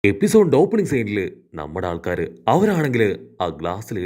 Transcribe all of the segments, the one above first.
എപ്പിസോഡിന്റെ opening സീനിൽ നമ്മുടെ ആൾക്കാര് അവരാണെങ്കിൽ ആ ഗ്ലാസ്സിൽ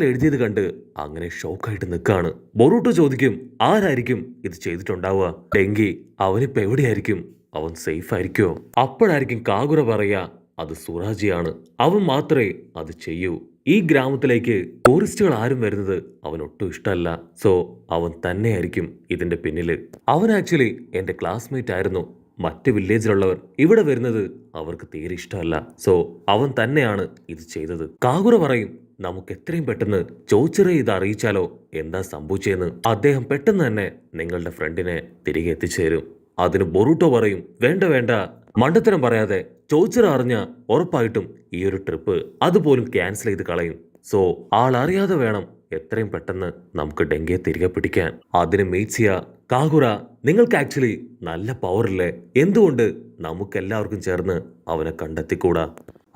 എഴുതിയത് കണ്ട് അങ്ങനെ ഷോക്കായിട്ട് നിൽക്കാണ്. ബൊറൂട്ടോ ചോദിക്കും, ആരായിരിക്കും ഇത് ചെയ്തിട്ടുണ്ടാവുക? ഡെങ്കി അവനിപ്പോ എവിടെയായിരിക്കും? അവൻ സേഫ് ആയിരിക്കോ? അപ്പോഴായിരിക്കും കാഗുറ പറയാ, അത് സുറാജിയാണ്. അവൻ മാത്രമേ അത് ചെയ്യൂ. ഈ ഗ്രാമത്തിലേക്ക് ടൂറിസ്റ്റുകൾ ആരും വരുന്നത് അവൻ ഒട്ടും ഇഷ്ടമല്ല. സോ അവൻ തന്നെയായിരിക്കും ഇതിന്റെ പിന്നില്. അവൻ ആക്ച്വലി എന്റെ ക്ലാസ്മേറ്റ് ആയിരുന്നു. മറ്റ് വില്ലേജിലുള്ളവർ ഇവിടെ വരുന്നത് അവർക്ക് തീരെ ഇഷ്ടമല്ല. സോ അവൻ തന്നെയാണ് ഇത് ചെയ്തത്. കാഗുറ പറയും, നമുക്ക് എത്രയും പെട്ടെന്ന് ചോച്ചിറെ ഇത് അറിയിച്ചാലോ? എന്താ സംഭവിച്ചെന്ന് അദ്ദേഹം പെട്ടെന്ന് തന്നെ നിങ്ങളുടെ ഫ്രണ്ടിനെ തിരികെ എത്തിച്ചേരും. അതിന് ബൊറൂട്ടോ പറയും, വേണ്ട വേണ്ട, മണ്ടത്തരം പറയാതെ ചോച്ചിറ അറിഞ്ഞ ഉറപ്പായിട്ടും ഈ ഒരു ട്രിപ്പ് അതുപോലും ക്യാൻസൽ ചെയ്ത് കളയും. സോ ആളറിയാതെ വേണം എത്രയും പെട്ടെന്ന് നമുക്ക് ഡെങ്കിയെ തിരികെ പിടിക്കാൻ. അതിന് മീറ്റ്സിയ, കാഗുറ, നിങ്ങൾക്ക് ആക്ച്വലി നല്ല പവറില്ലേ? എന്തുകൊണ്ട് നമുക്കെല്ലാവർക്കും ചേർന്ന് അവനെ കണ്ടെത്തിക്കൂടാ?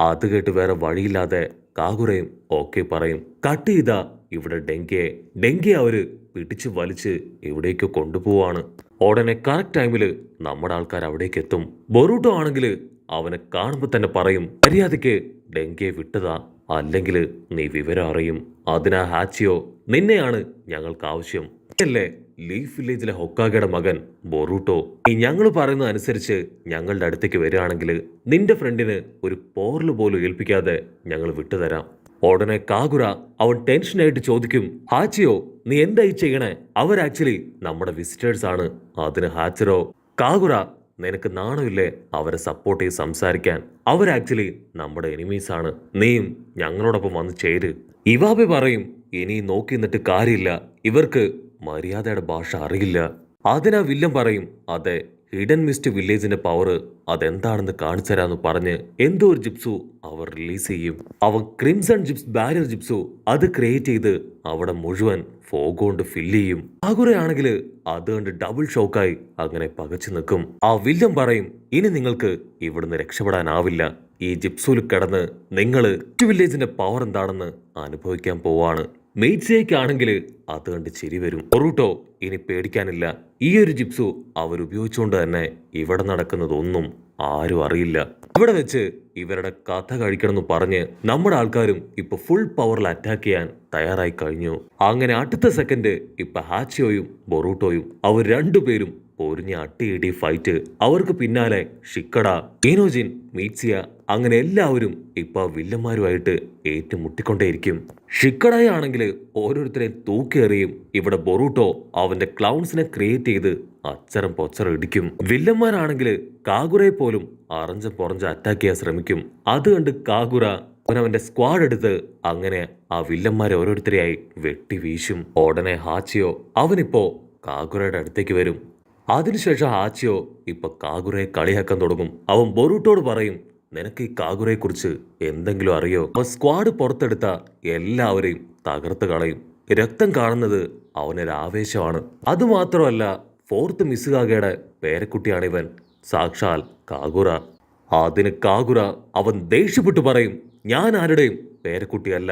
അത് കേട്ട് വേറെ വഴിയില്ലാതെ കാഗുറയും ഓക്കെ പറയും. കട്ട് ചെയ്താ ഇവിടെ ഡെങ്കിയെ അവര് പിടിച്ച് വലിച്ച് എവിടേക്കോ കൊണ്ടുപോവാണ്. ഉടനെ കറക്റ്റ് ടൈമില് നമ്മുടെ ആൾക്കാർ അവിടേക്ക് എത്തും. ബൊറൂട്ടോ ആണെങ്കിൽ അവനെ കാണുമ്പോൾ തന്നെ പറയും, മര്യാദയ്ക്ക് ഡെങ്കിയെ വിട്ടതാ, അല്ലെങ്കിൽ നീ വിവരം അറിയും. അതിനാ ഹാച്ചിയോ, നിന്നെയാണ് ഞങ്ങൾക്ക് ആവശ്യം അല്ലേ? ലീഫ് വില്ലേജിലെ ഹൊക്കാഗയുടെ മകൻ ബൊറൂട്ടോ, നീ ഞങ്ങൾ പറയുന്നത് അനുസരിച്ച് ഞങ്ങളുടെ അടുത്തേക്ക് വരികയാണെങ്കിൽ നിന്റെ ഫ്രണ്ടിന് ഒരു പോറൽ പോലും ഏൽപ്പിക്കാതെ ഞങ്ങൾ വിട്ടുതരാം. ഉടനെ കാഗുറ അവൻ ടെൻഷനായിട്ട് ചോദിക്കും, ഹാച്ചിയോ നീ എന്തായി ചെയ്യണേ? അവർ ആക്ച്വലി നമ്മുടെ വിസിറ്റേഴ്സ് ആണ്. അതിന് ഹാച്ചിറോ, കാഗുറ നിനക്ക് നാണമില്ലേ അവരെ സപ്പോർട്ട് ചെയ്ത് സംസാരിക്കാൻ? അവർ ആക്ച്വലി നമ്മുടെ എനിമീസ് ആണ്. നീയും ഞങ്ങളോടൊപ്പം വന്ന് ചേര്. ഇവാബെ പറയും, ഇനി നോക്കി നിന്നിട്ട് കാര്യമില്ല, ഇവർക്ക് മര്യാദയുടെ ഭാഷ അറിയില്ല. അതിനാ വില്ലൻ പറയും, അതെ, ഹിഡൻ മിസ്റ്റ് വില്ലേജിന്റെ പവർ അതെന്താണെന്ന് കാണിച്ചു തരാന്ന് പറഞ്ഞ് എന്തോ ഒരു ജിപ്സു അവർ റിലീസ് ചെയ്യും. അവൻ ക്രിംസൺ ജിപ്സ് ബാരിയർ ജിപ്സു അത് ക്രിയേറ്റ് ചെയ്ത് അവിടെ മുഴുവൻ ഫോഗ് കൊണ്ട് ഫില്ല് ചെയ്യും. ആകുറയാണെങ്കിൽ അത് കണ്ട് ഡബിൾ ഷോക്കായി അങ്ങനെ പകച്ചു നിൽക്കും. ആ വില്ലൻ പറയും, ഇനി നിങ്ങൾക്ക് ഇവിടുന്ന് രക്ഷപ്പെടാനാവില്ല. ഈ ജിപ്സുയിൽ കിടന്ന് നിങ്ങള് വില്ലേജിന്റെ പവർ എന്താണെന്ന് അനുഭവിക്കാൻ പോവാണ്. മെയ്റ്റ്സിയേക്കാണെങ്കിൽ അത് കണ്ട് ചിരി വരും. ബൊറൂട്ടോ, ഇനി പേടിക്കാനില്ല. ഈ ഒരു ജിപ്സു അവരുപയോഗിച്ചുകൊണ്ട് തന്നെ ഇവിടെ നടക്കുന്നതൊന്നും ആരും അറിയില്ല. ഇവിടെ വെച്ച് ഇവരുടെ കഥ കഴിക്കണമെന്ന് പറഞ്ഞ് നമ്മുടെ ആൾക്കാരും ഇപ്പൊ ഫുൾ പവറിൽ അറ്റാക്ക് ചെയ്യാൻ തയ്യാറായി കഴിഞ്ഞു. അങ്ങനെ അടുത്ത സെക്കൻഡ് ഇപ്പൊ ഹാച്ചിയോയും ബൊറൂട്ടോയും അവർ രണ്ടുപേരും പൊരിഞ്ഞ അട്ടിയിടി ഫൈറ്റ്. അവർക്ക് പിന്നാലെ ഷിക്കഡ, ഈനോജിൻ, മീറ്റ്സിയ, അങ്ങനെ എല്ലാവരും ഇപ്പൊ വില്ലന്മാരുമായിട്ട് ഏറ്റുമുട്ടിക്കൊണ്ടേയിരിക്കും. ഷിക്കഡായ ആണെങ്കിൽ ഓരോരുത്തരെയും തൂക്കേറിയും ഇവിടെ ബൊറൂട്ടോ അവന്റെ ക്ലൗൺസിനെ ക്രിയേറ്റ് ചെയ്ത് അച്ചരം പൊച്ചറ ഇടിക്കും. വില്ലന്മാരാണെങ്കിൽ കാഗുറയെ പോലും അറഞ്ചം പൊറഞ്ച് അറ്റാക്ക് ചെയ്യാൻ ശ്രമിക്കും. അത് കണ്ട് കാഗുറ അവനവന്റെ സ്ക്വാഡ് എടുത്ത് അങ്ങനെ ആ വില്ലന്മാരെ ഓരോരുത്തരെയായി വെട്ടി വീശും. ഉടനെ ഹാച്ചിയോ അവനിപ്പോ കാഗുറയുടെ അടുത്തേക്ക് വരും. അതിനുശേഷം ഹാച്ചിയോ ഇപ്പൊ കാഗുറയെ കളിയാക്കാൻ തുടങ്ങും. അവൻ ബൊറൂട്ടോട് പറയും, നിനക്ക് ഈ കാഗുറയെ കുറിച്ച് എന്തെങ്കിലും അറിയോ? അവൻ സ്ക്വാഡ് പുറത്തെടുത്ത എല്ലാവരെയും തകർത്ത് കളയും. രക്തം കാണുന്നത് അവനൊരു ആവേശമാണ്. അതുമാത്രമല്ല, ഫോർത്ത് മിസുകാഗയുടെ പേരക്കുട്ടിയാണിവൻ, സാക്ഷാൽ കാഗുറ. അതിന് കാഗുറ അവൻ ദേഷ്യപ്പെട്ടു പറയും, ഞാൻ ആരുടെയും പേരക്കുട്ടിയല്ല,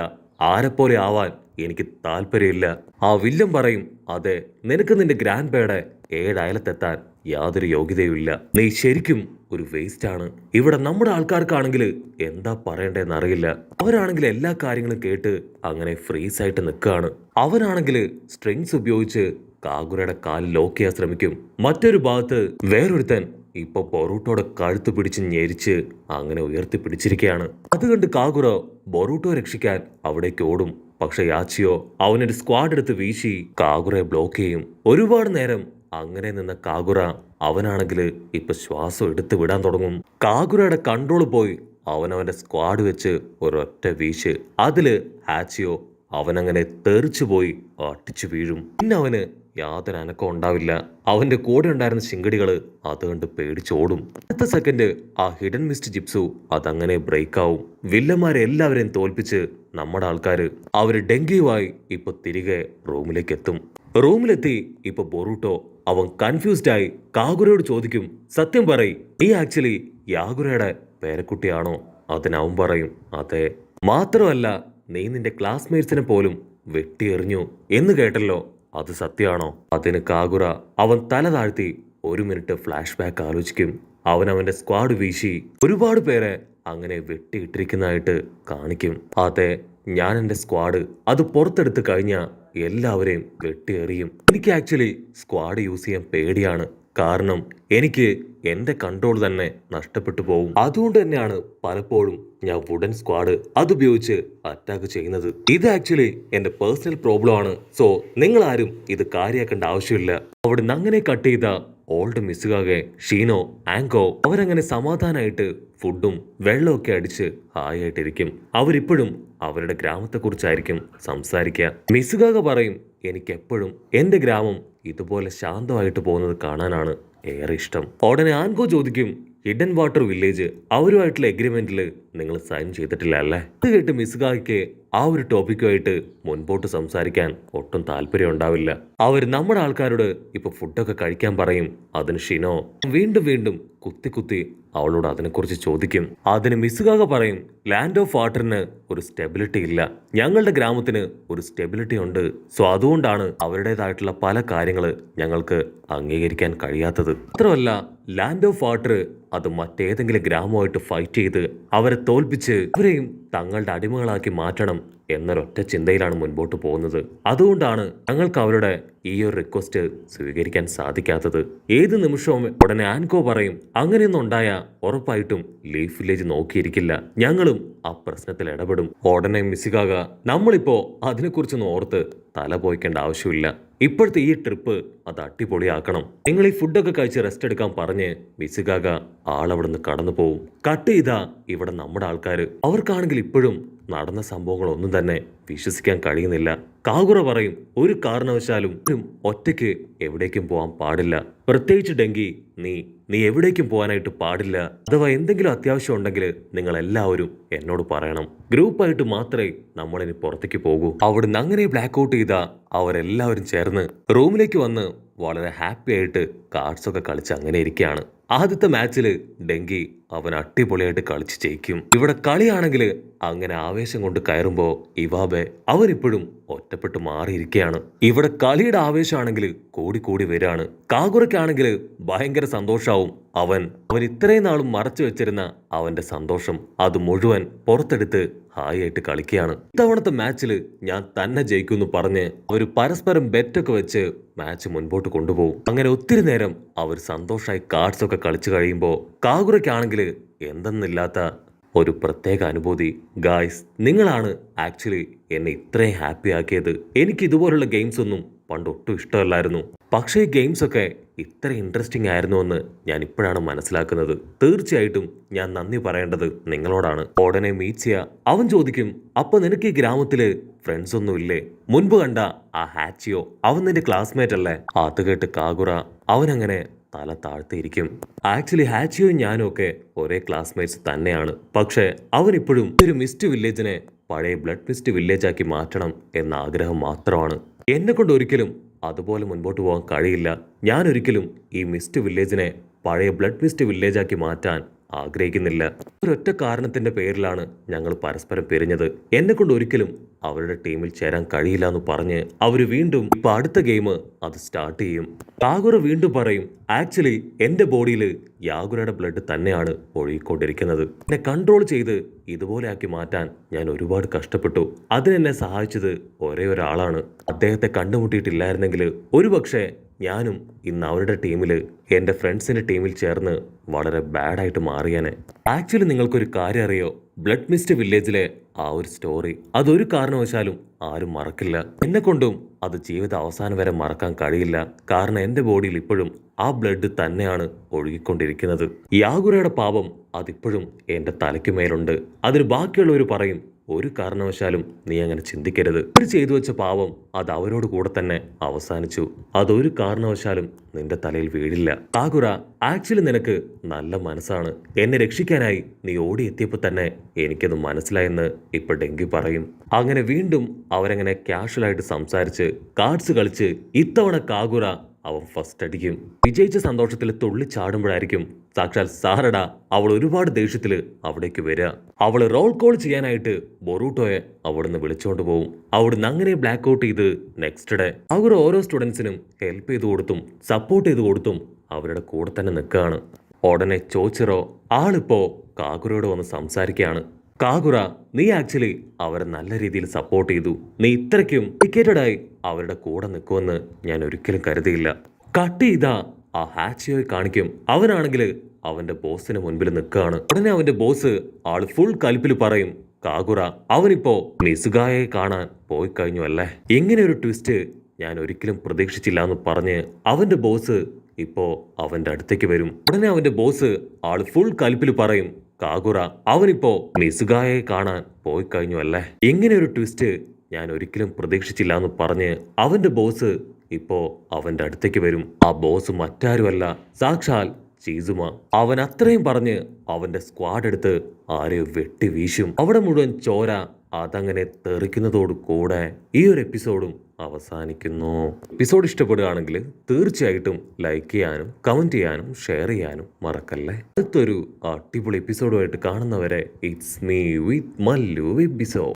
ആരെപ്പോലെ ആവാൻ എനിക്ക് താല്പര്യമില്ല. ആ വില്ലൻ പറയും, അതെ, നിനക്ക് നിന്റെ ഗ്രാൻഡ് പേയുടെ 7 അയലത്തെത്താൻ യാതൊരു യോഗ്യതയുമില്ല. നീ ശരിക്കും ഒരു വേസ്റ്റ് ആണ്. ഇവിടെ നമ്മുടെ ആൾക്കാർക്കാണെങ്കിൽ എന്താ പറയണ്ടേന്ന് അറിയില്ല. അവരാണെങ്കിൽ എല്ലാ കാര്യങ്ങളും കേട്ട് അങ്ങനെ ഫ്രീസ് ആയിട്ട് നിൽക്കുകയാണ്. അവനാണെങ്കിൽ സ്ട്രിങ്സ് ഉപയോഗിച്ച് കാഗുറയുടെ കാലിൽ ലോക്ക് ചെയ്യാൻ ശ്രമിക്കും. മറ്റൊരു ഭാഗത്ത് വേറൊരുത്തൻ ഇപ്പൊ ബൊറൂട്ടോയുടെ കഴുത്ത് പിടിച്ച് ഞെരിച്ച് അങ്ങനെ ഉയർത്തി പിടിച്ചിരിക്കുകയാണ്. അത് കണ്ട് കാഗുറ ബൊറൂട്ടോ രക്ഷിക്കാൻ അവിടേക്ക് ഓടും. പക്ഷെ യാച്ചിയോ അവനൊരു സ്ക്വാഡ് എടുത്ത് വീശി കാഗുറയെ ബ്ലോക്ക് ചെയ്യും. ഒരുപാട് നേരം അങ്ങനെ നിന്ന കാഗുറ അവനാണെങ്കിൽ ഇപ്പൊ ശ്വാസം എടുത്ത് വിടാൻ തുടങ്ങും. കാഗുറയുടെ കൺട്രോൾ പോയി അവനവന്റെ സ്ക്വാഡ് വെച്ച് ഒരൊറ്റ വീശ്. അതില് ഹാച്ചിയോ അവനങ്ങനെ തെറിച്ചു പോയി അട്ടിച്ചു വീഴും. പിന്നെ അവന് യാതൊരു അനക്കം ഉണ്ടാവില്ല. അവന്റെ കൂടെ ഉണ്ടായിരുന്ന ശിങ്കടികള് അത് കണ്ട് പേടിച്ചോടും. അടുത്ത സെക്കൻഡ് ആ ഹിഡൻ മിസ്റ്റ് ജിപ്സു അതങ്ങനെ ബ്രേക്ക് ആവും. വില്ലന്മാരെ എല്ലാവരെയും തോൽപ്പിച്ച് നമ്മുടെ ആൾക്കാര് അവര് ഡെങ്കിയുമായി ഇപ്പൊ തിരികെ റൂമിലേക്ക് എത്തും. റൂമിലെത്തി ഇപ്പൊ ബൊറൂട്ടോ അവൻ കൺഫ്യൂസ്ഡ് ആയി കാഗുറയോട് ചോദിക്കും, സത്യം പറയ്, നീ ആക്ച്വലി യാഗുറയുടെ പേരക്കുട്ടിയാണോ? അതിനവൻ പറയും, അതെ. മാത്രമല്ല, നീ നിന്റെ ക്ലാസ്മേറ്റ്സിനെ പോലും വെട്ടിയെറിഞ്ഞു എന്ന് കേട്ടല്ലോ, അത് സത്യമാണോ? അതിന് കാഗുറ അവൻ തല താഴ്ത്തി 1 മിനിറ്റ് ഫ്ലാഷ് ബാക്ക് ആലോചിക്കും. അവൻ അവന്റെ സ്ക്വാഡ് വീശി ഒരുപാട് പേരെ അങ്ങനെ വെട്ടിയിട്ടിരിക്കുന്നതായിട്ട് കാണിക്കും. അതെ, ഞാൻ എൻ്റെ സ്ക്വാഡ് അത് പുറത്തെടുത്ത് കഴിഞ്ഞാൽ എല്ലാവരെയും വെട്ടിയെറിയും. എനിക്ക് ആക്ച്വലി സ്ക്വാഡ് യൂസ് ചെയ്യാൻ പേടിയാണ്. കാരണം എനിക്ക് എൻ്റെ കൺട്രോൾ തന്നെ നഷ്ടപ്പെട്ടു പോകും. അതുകൊണ്ട് തന്നെയാണ് പലപ്പോഴും ഞാൻ വുഡൻ സ്ക്വാഡ് അതുപയോഗിച്ച് അറ്റാക്ക് ചെയ്യുന്നത്. ഇത് ആക്ച്വലി എൻ്റെ പേഴ്സണൽ പ്രോബ്ലം ആണ്. സോ നിങ്ങൾ ആരും ഇത് കാര്യമാക്കേണ്ട ആവശ്യമില്ല. അവിടുന്ന് അങ്ങനെ കട്ട് ചെയ്ത ഓൾഡ് മിസ്സുകാകെ ഷീനോ ആങ്കോ അവരങ്ങനെ സമാധാനമായിട്ട് ഫുഡും വെള്ളമൊക്കെ അടിച്ച് ഹായായിട്ടിരിക്കും. അവരിപ്പോഴും അവരുടെ ഗ്രാമത്തെക്കുറിച്ചായിരിക്കും സംസാരിക്കുക. മിസ്സുകാക പറയും, എനിക്കെപ്പോഴും എൻ്റെ ഗ്രാമം ഇതുപോലെ ശാന്തമായിട്ട് പോകുന്നത് കാണാനാണ് ഏറെ ഇഷ്ടം. ഉടനെ ആൻകോ ചോദിക്കും, ഹിഡൻ വാട്ടർ വില്ലേജ് അവരുമായിട്ടുള്ള എഗ്രിമെന്റിൽ നിങ്ങൾ സൈൻ ചെയ്തിട്ടില്ല അല്ലേ? ഇത് കേട്ട് മിസ്സുകായ്ക്ക് ആ ഒരു ടോപ്പിക്കുമായിട്ട് മുൻപോട്ട് സംസാരിക്കാൻ ഒട്ടും താല്പര്യം ഉണ്ടാവില്ല. അവർ നമ്മുടെ ആൾക്കാരോട് ഇപ്പൊ ഫുഡൊക്കെ കഴിക്കാൻ പറയും. അതിന് ഷിനോ വീണ്ടും വീണ്ടും കുത്തി കുത്തി അവളോട് അതിനെക്കുറിച്ച് ചോദിക്കും. അതിന് മിസ്സുകാക പറയും, ലാൻഡ് ഓഫ് വാട്ടറിന് ഒരു സ്റ്റെബിലിറ്റി ഇല്ല, ഞങ്ങളുടെ ഗ്രാമത്തിന് ഒരു സ്റ്റെബിലിറ്റി ഉണ്ട്. സോ അതുകൊണ്ടാണ് അവരുടേതായിട്ടുള്ള പല കാര്യങ്ങൾ ഞങ്ങൾക്ക് അംഗീകരിക്കാൻ കഴിയാത്തത്. മാത്രമല്ല ലാൻഡ് ഓഫ് വാട്ടർ അത് മറ്റേതെങ്കിലും ഗ്രാമമായിട്ട് ഫൈറ്റ് ചെയ്ത് അവരെ തോൽപ്പിച്ച് അവരെയും തങ്ങളുടെ അടിമകളാക്കി മാറ്റണം എന്നൊരൊറ്റ ചിന്തയിലാണ് മുൻപോട്ട് പോകുന്നത്. അതുകൊണ്ടാണ് ഞങ്ങൾക്ക് അവരുടെ ഈ ഒരു റിക്വസ്റ്റ് സ്വീകരിക്കാൻ സാധിക്കാത്തത്. ഏത് നിമിഷവും ഉടനെ ആൻകോ പറയും, അങ്ങനെയൊന്നും ഉണ്ടായ ഉറപ്പായിട്ടും ലീഫ് വില്ലേജ് നോക്കിയിരിക്കില്ല, ഞങ്ങളും ആ പ്രശ്നത്തിൽ ഇടപെടും. ഉടനെ മിസ്സികാക, നമ്മളിപ്പോ അതിനെക്കുറിച്ചൊന്നും ഓർത്ത് തല പോയിക്കേണ്ട ആവശ്യമില്ല. ഇപ്പോഴത്തെ ഈ ട്രിപ്പ് അത് അടിപൊളിയാക്കണം. നിങ്ങൾ ഈ ഫുഡൊക്കെ കഴിച്ച് റെസ്റ്റ് എടുക്കാൻ പറഞ്ഞ് മിസ്സികാക ആളവിടുന്ന് കടന്നു പോവും. കട്ട് ചെയ്താ ഇവിടെ നമ്മുടെ ആൾക്കാർ അവർക്കാണെങ്കിൽ ഇപ്പോഴും നടന്ന സംഭവങ്ങളൊന്നും തന്നെ വിശ്വസിക്കാൻ കഴിയുന്നില്ല. കാഗുറ പറയും, ഒരു കാരണവശാലും ഒറ്റയ്ക്ക് എവിടേക്കും പോകാൻ പാടില്ല. പ്രത്യേകിച്ച് ഡെങ്കി, നീ എവിടേക്കും പോകാനായിട്ട് പാടില്ല. അഥവാ എന്തെങ്കിലും അത്യാവശ്യം ഉണ്ടെങ്കിൽ നിങ്ങൾ എല്ലാവരും എന്നോട് പറയണം. ഗ്രൂപ്പായിട്ട് മാത്രമേ നമ്മളിനി പുറത്തേക്ക് പോകൂ. അവിടുന്ന് അങ്ങനെ ബ്ലാക്ക് ഔട്ട് ചെയ്ത അവരെല്ലാവരും ചേർന്ന് റൂമിലേക്ക് വന്ന് വളരെ ഹാപ്പി ആയിട്ട് കാർഡ്സൊക്കെ കളിച്ച് അങ്ങനെ ഇരിക്കുകയാണ്. ആദ്യത്തെ മാച്ചിൽ ഡെങ്കി അവൻ അടിപൊളിയായിട്ട് കളിച്ച് ജയിക്കും. ഇവിടെ കളിയാണെങ്കിൽ അങ്ങനെ ആവേശം കൊണ്ട് കയറുമ്പോ ഇവാബെ അവനിപ്പോഴും ഒറ്റപ്പെട്ട് മാറിയിരിക്കുകയാണ്. ഇവിടെ കളിയുടെ ആവേശമാണെങ്കിൽ കൂടി വരികയാണ്. കാഗുറയ്ക്കാണെങ്കിൽ ഭയങ്കര സന്തോഷാവും. അവൻ ഇത്രയും നാളും മറച്ചു വെച്ചിരുന്ന അവന്റെ സന്തോഷം അത് മുഴുവൻ പുറത്തെടുത്ത് ഹായായിട്ട് കളിക്കുകയാണ്. ഇത്തവണത്തെ മാച്ചിൽ ഞാൻ തന്നെ ജയിക്കുമെന്ന് പറഞ്ഞ് അവർ പരസ്പരം ബെറ്റൊക്കെ വെച്ച് മാച്ച് മുൻപോട്ട് കൊണ്ടുപോകും. അങ്ങനെ ഒത്തിരി നേരം അവർ സന്തോഷമായി കാർഡ്സൊക്കെ കളിച്ചു കഴിയുമ്പോൾ കാഗുറയ്ക്കാണെങ്കിൽ എന്തെന്നില്ലാത്ത ഒരു പ്രത്യേക അനുഭൂതി. ഗായ്സ്, നിങ്ങളാണ് ആക്ച്വലി എന്നെ ഇത്രയും ഹാപ്പി ആക്കിയത്. എനിക്ക് ഇതുപോലുള്ള ഗെയിംസ് ഒന്നും പണ്ട് ഒട്ടും ഇഷ്ടമല്ലായിരുന്നു. പക്ഷേ ഈ ഗെയിംസ് ഒക്കെ ഇത്ര ഇൻട്രസ്റ്റിംഗ് ആയിരുന്നു എന്ന് ഞാൻ ഇപ്പോഴാണ് മനസ്സിലാക്കുന്നത്. തീർച്ചയായിട്ടും ഞാൻ നന്ദി പറയേണ്ടത് നിങ്ങളോടാണ്. ഉടനെ മീറ്റ്സിയ അവൻ ചോദിക്കും, അപ്പൊ നിനക്ക് ഈ ഗ്രാമത്തില് ഫ്രണ്ട്സ് ഒന്നും ഇല്ലേ? മുൻപ് കണ്ട ആ ഹാച്ചിയോ അവൻ നിന്റെ ക്ലാസ്മേറ്റ് അല്ലേ? അത് കേട്ട് കാഗുറ അവനങ്ങനെ തല താഴ്ത്തിയിരിക്കും. ആക്ച്വലി ഹാച്ചിയോയും ഞാനും ഒക്കെ ഒരേ ക്ലാസ്മേറ്റ്സ് തന്നെയാണ്. പക്ഷെ അവനിപ്പോഴും ഒരു മിസ്റ്റ് വില്ലേജിനെ പഴയ ബ്ലഡ് മിസ്റ്റ് വില്ലേജ് ആക്കി മാറ്റണം എന്ന ആഗ്രഹം മാത്രമാണ്. എന്നെ കൊണ്ട് ഒരിക്കലും അതുപോലെ മുൻപോട്ട് പോകാൻ കഴിയില്ല. ഞാൻ ഒരിക്കലും ഈ മിസ്റ്റ് വില്ലേജിനെ പഴയ ബ്ലഡ് മിസ്റ്റ് വില്ലേജ് ആക്കി മാറ്റാൻ ആഗ്രഹിക്കുന്നില്ല. ഒരൊറ്റ കാരണത്തിന്റെ പേരിലാണ് ഞങ്ങൾ പരസ്പരം പിരിഞ്ഞത്. എന്നെ കൊണ്ട് ഒരിക്കലും അവരുടെ ടീമിൽ ചേരാൻ കഴിയില്ല എന്ന് പറഞ്ഞ് അവര് വീണ്ടും ഇപ്പൊ അടുത്ത ഗെയിം അത് സ്റ്റാർട്ട് ചെയ്യും. കാഗുറ വീണ്ടും പറയും, ആക്ച്വലി എന്റെ ബോഡിയിൽ യാഗുറയുടെ ബ്ലഡ് തന്നെയാണ് ഒഴുകിക്കൊണ്ടിരിക്കുന്നത്. എന്നെ കൺട്രോൾ ചെയ്ത് ഇതുപോലെ ആക്കി മാറ്റാൻ ഞാൻ ഒരുപാട് കഷ്ടപ്പെട്ടു. അതിനെന്നെ സഹായിച്ചത് ഒരേ ഒരാളാണ്. അദ്ദേഹത്തെ കണ്ടുമുട്ടിയിട്ടില്ലായിരുന്നെങ്കിൽ ഒരുപക്ഷെ ഞാനും ഇന്ന് അവരുടെ ടീമിൽ എൻ്റെ ഫ്രണ്ട്സിൻ്റെ ടീമിൽ ചേർന്ന് വളരെ ബാഡായിട്ട് മാറിയാനെ. ആക്ച്വലി നിങ്ങൾക്കൊരു കാര്യം അറിയോ? ബ്ലഡ് മിസ്റ്റ് വില്ലേജിലെ ആ ഒരു സ്റ്റോറി അതൊരു കാരണവശാലും ആരും മറക്കില്ല. എന്നെ കൊണ്ടും അത് ജീവിത അവസാനം വരെ മറക്കാൻ കഴിയില്ല. കാരണം എൻ്റെ ബോഡിയിൽ ഇപ്പോഴും ആ ബ്ലഡ് തന്നെയാണ് ഒഴുകിക്കൊണ്ടിരിക്കുന്നത്. യാഗുറയുടെ പാപം അതിപ്പോഴും എൻ്റെ തലയ്ക്ക് മേലുണ്ട്. അതിന് ബാക്കിയുള്ളവർ പറയും, ഒരു കാരണവശാലും നീ അങ്ങനെ ചിന്തിക്കരുത്. അവർ ചെയ്തു വെച്ച പാവം അത് അവരോട് കൂടെ തന്നെ അവസാനിച്ചു. അതൊരു കാരണവശാലും നിന്റെ തലയിൽ വീഴില്ല. കാഗുറ, ആക്ച്വലി നിനക്ക് നല്ല മനസ്സാണ്. എന്നെ രക്ഷിക്കാനായി നീ ഓടിയെത്തിയപ്പോൾ തന്നെ എനിക്കത് മനസ്സിലായെന്ന് ഇപ്പൊ ഡെങ്കി പറയും. അങ്ങനെ വീണ്ടും അവരങ്ങനെ കാഷ്വലായിട്ട് സംസാരിച്ച് കാർഡ്സ് കളിച്ച് ഇത്തവണ കാഗുറ അവൻ ഫസ്റ്റ് അടിക്കും. വിജയിച്ച സന്തോഷത്തിൽ തുള്ളിച്ചാടുമ്പോഴായിരിക്കും സാക്ഷാൽ സാറട അവൾ ഒരുപാട് ദേഷ്യത്തില് അവിടേക്ക് വരിക. അവള് റോൾ കോൾ ചെയ്യാനായിട്ട് ബൊറൂട്ടോയെ അവിടുന്ന് വിളിച്ചുകൊണ്ട് പോകും. അവിടുന്ന് അങ്ങനെ ബ്ലാക്ക് ഔട്ട് ചെയ്ത് നെക്സ്റ്റ് ഡേ അവർ ഓരോ സ്റ്റുഡൻസിനും ഹെൽപ്പ് ചെയ്ത് കൊടുത്തും സപ്പോർട്ട് ചെയ്ത് കൊടുത്തും അവരുടെ കൂടെ തന്നെ നിൽക്കുകയാണ്. ഉടനെ ചോച്ചിറോ ആളിപ്പോ കാഗുറയോട് വന്ന് സംസാരിക്കുകയാണ്. കാഗുറ, നീ ആക്ച്വലി അവരെ നല്ല രീതിയിൽ സപ്പോർട്ട് ചെയ്തു. നീ ഇത്രയ്ക്കും ടിക്കറ്റഡായി അവരുടെ കൂടെ നിൽക്കുമെന്ന് ഞാൻ ഒരിക്കലും കരുതിയില്ല. കട്ട് ചെയ്താ ആ ഹാച്ചിയോയെ കാണിക്കും. അവനാണെങ്കിൽ അവന്റെ ബോസിന് മുൻപിൽ നിൽക്കുകയാണ്. ഉടനെ അവന്റെ ബോസ് ആള് ഫുൾ കലിപ്പിൽ പറയും, കാഗുറ അവനിപ്പോ മിസുഗായെ കാണാൻ പോയി കഴിഞ്ഞു അല്ലേ. ഇങ്ങനെ ഒരു ട്വിസ്റ്റ് ഞാൻ ഒരിക്കലും പ്രതീക്ഷിച്ചില്ല എന്ന് പറഞ്ഞ് അവന്റെ ബോസ് ഇപ്പോ അവന്റെ അടുത്തേക്ക് വരും. ഉടനെ അവന്റെ ബോസ് ആള് ഫുൾ കലിപ്പിൽ പറയും, കാഗുറ അവനിപ്പോ മിസുഗായെ കാണാൻ പോയി കഴിഞ്ഞു അല്ലേ. ഇങ്ങനെ ഒരു ട്വിസ്റ്റ് ഞാൻ ഒരിക്കലും പ്രതീക്ഷിച്ചില്ല എന്ന് പറഞ്ഞ് അവന്റെ ബോസ് ഇപ്പോ അവന്റെ അടുത്തേക്ക് വരും. ആ ബോസ് മറ്റാരുമല്ല, സാക്ഷാൽ ചീസുമ. അവൻ അത്രയും പറഞ്ഞ് അവന്റെ സ്ക്വാഡ് എടുത്ത് ആരെയോ വെട്ടി വീശും. അവിടെ മുഴുവൻ ചോര അതങ്ങനെ തെറിക്കുന്നതോട് കൂടെ ഈ ഒരു എപ്പിസോഡും അവസാനിക്കുന്നു. എപ്പിസോഡ് ഇഷ്ടപ്പെടുകയാണെങ്കിൽ തീർച്ചയായിട്ടും ലൈക്ക് ചെയ്യാനും കമന്റ് ചെയ്യാനും ഷെയർ ചെയ്യാനും മറക്കല്ലേ. അടുത്തൊരു അടിപൊളി എപ്പിസോഡുമായിട്ട് കാണുന്നവരെ it's me with Mallu episode.